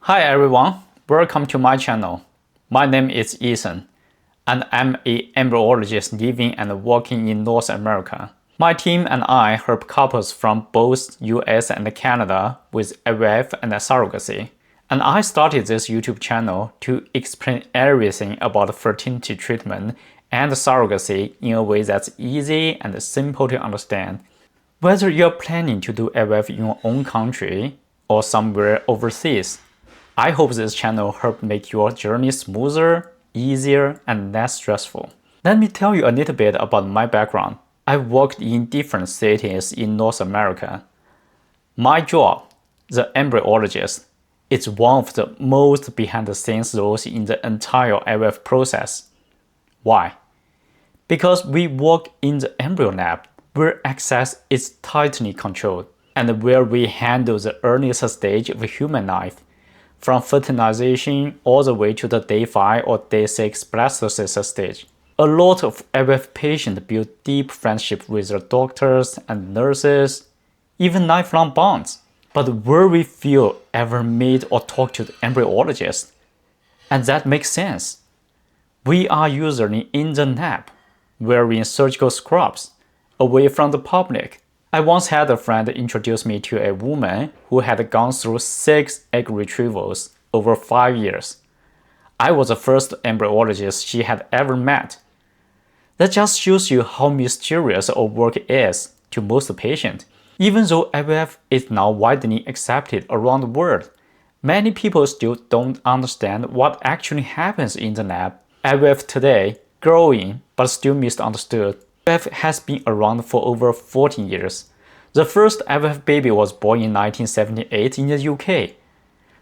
Hi everyone, welcome to my channel. My name is Ethan, and I'm an embryologist living and working in North America. My team and I help couples from both US and Canada with IVF and surrogacy. And I started this YouTube channel to explain everything about fertility treatment and surrogacy in a way that's easy and simple to understand. Whether you're planning to do IVF in your own country or somewhere overseas, I hope this channel helped make your journey smoother, easier, and less stressful. Let me tell you a little bit about my background. I worked in different cities in North America. My job, the embryologist, is one of the most behind-the-scenes roles in the entire IVF process. Why? Because we work in the embryo lab, where access is tightly controlled, and where we handle the earliest stage of human life, from fertilization all the way to the day 5 or day 6 blastocyst stage. A lot of IVF patients build deep friendships with their doctors and nurses, even lifelong bonds. But will we feel ever meet or talk to the embryologist? And that makes sense. We are usually in the lab, wearing surgical scrubs, away from the public. I once had a friend introduce me to a woman who had gone through 6 egg retrievals over 5 years. I was the first embryologist she had ever met. That just shows you how mysterious our work is to most patients. Even though IVF is now widely accepted around the world, many people still don't understand what actually happens in the lab. IVF today, growing but still misunderstood. IVF has been around for over 14 years. The first IVF baby was born in 1978 in the UK.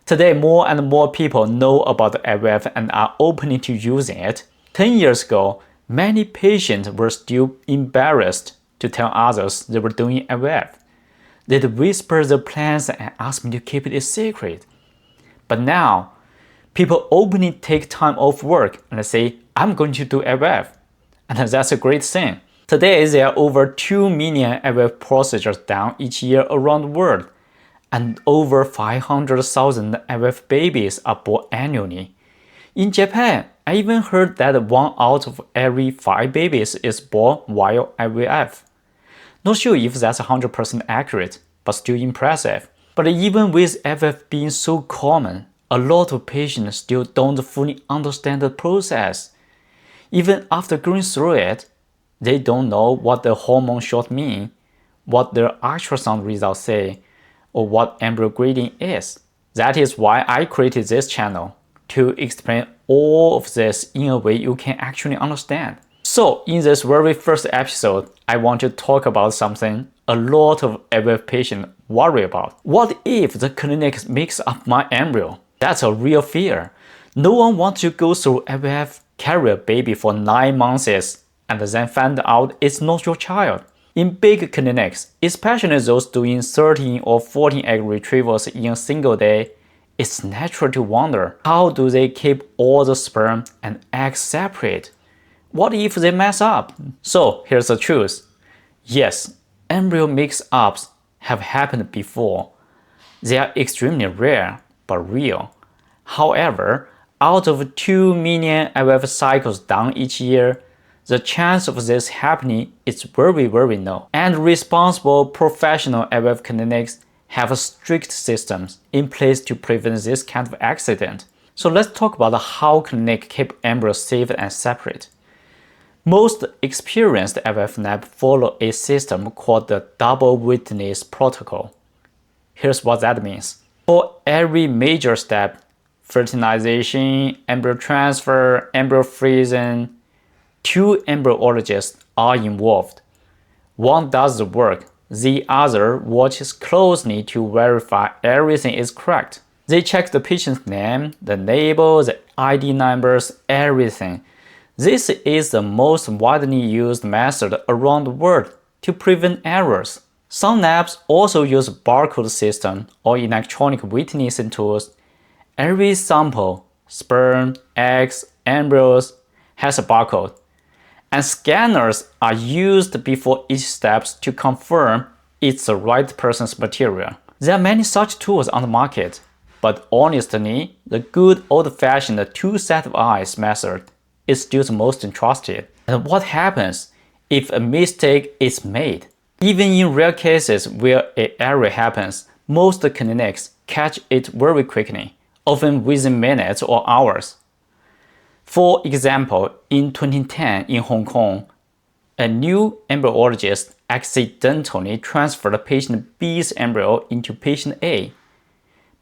Today, more and more people know about IVF and are open to using it. 10 years ago, many patients were still embarrassed to tell others they were doing IVF. They'd whisper their plans and ask me to keep it a secret. But now, people openly take time off work and say, I'm going to do IVF. And that's a great thing. Today, there are over 2 million IVF procedures done each year around the world, and over 500,000 IVF babies are born annually. In Japan, I even heard that 1 out of every 5 babies is born via IVF. Not sure if that's 100% accurate, but still impressive. But even with IVF being so common, a lot of patients still don't fully understand the process. Even after going through it, they don't know what the hormone shot mean, what their ultrasound results say, or what embryo grading is. That is why I created this channel, to explain all of this in a way you can actually understand. So in this very first episode, I want to talk about something a lot of IVF patients worry about. What if the clinic mix up my embryo? That's a real fear. No one wants to go through IVF, carry a baby for 9 months, and then find out it's not your child. In big clinics, especially those doing 13 or 14 egg retrievals in a single day, it's natural to wonder, how do they keep all the sperm and eggs separate? What if they mess up? So here's the truth. Yes, embryo mix-ups have happened before. They are extremely rare, but real. However, out of 2 million IVF cycles done each year, the chance of this happening is very, very low. And responsible professional IVF clinics have strict systems in place to prevent this kind of accident. So let's talk about how clinics keep embryos safe and separate. Most experienced IVF labs follow a system called the double witness protocol. Here's what that means. For every major step, fertilization, embryo transfer, embryo freezing, 2 embryologists are involved. One does the work, the other watches closely to verify everything is correct. They check the patient's name, the label, the ID numbers, everything. This is the most widely used method around the world to prevent errors. Some labs also use barcode system or electronic witnessing tools. Every sample, sperm, eggs, embryos, has a barcode. And scanners are used before each step to confirm it's the right person's material. There are many such tools on the market. But honestly, the good old-fashioned two set of eyes method is still the most trusted. And what happens if a mistake is made? Even in rare cases where an error happens, most clinics catch it very quickly, often within minutes or hours. For example, in 2010 in Hong Kong, a new embryologist accidentally transferred patient B's embryo into patient A.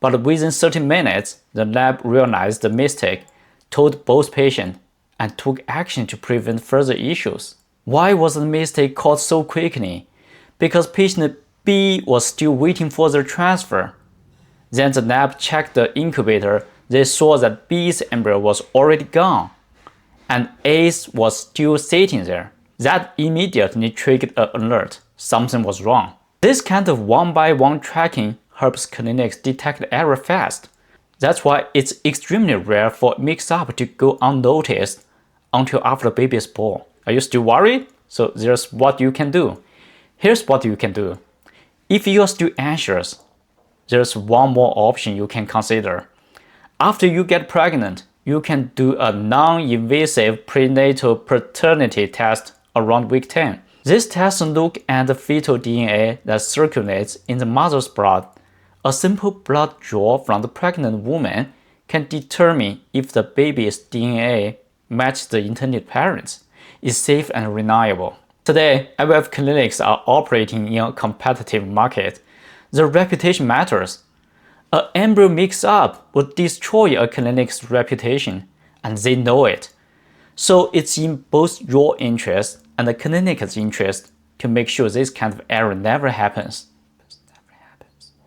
But within 30 minutes, the lab realized the mistake, told both patients, and took action to prevent further issues. Why was the mistake caught so quickly? Because patient B was still waiting for the transfer. Then the lab checked the incubator. They saw that B's embryo was already gone, and A's was still sitting there. That immediately triggered an alert. Something was wrong. This kind of one-by-one tracking helps clinics detect error fast. That's why it's extremely rare for mix-up to go unnoticed until after the baby is born. Are you still worried? So there's what you can do. Here's what you can do. If you're still anxious, there's one more option you can consider. After you get pregnant, you can do a non-invasive prenatal paternity test around week 10. This test looks at the fetal DNA that circulates in the mother's blood. A simple blood draw from the pregnant woman can determine if the baby's DNA matches the intended parents, is safe and reliable. Today, IVF clinics are operating in a competitive market. The reputation matters. An embryo mix-up would destroy a clinic's reputation, and they know it. So it's in both your interest and the clinic's interest to make sure this kind of error never happens.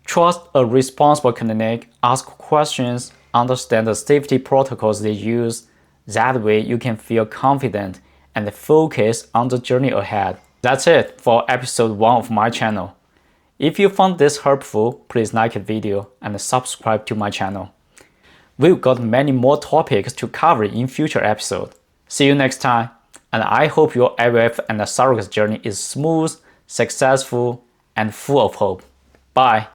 Trust a responsible clinic, ask questions, understand the safety protocols they use. That way you can feel confident and focus on the journey ahead. That's it for episode 1 of my channel. If you found this helpful, please like the video and subscribe to my channel. We've got many more topics to cover in future episodes. See you next time, and I hope your IVF and surrogacy journey is smooth, successful, and full of hope. Bye.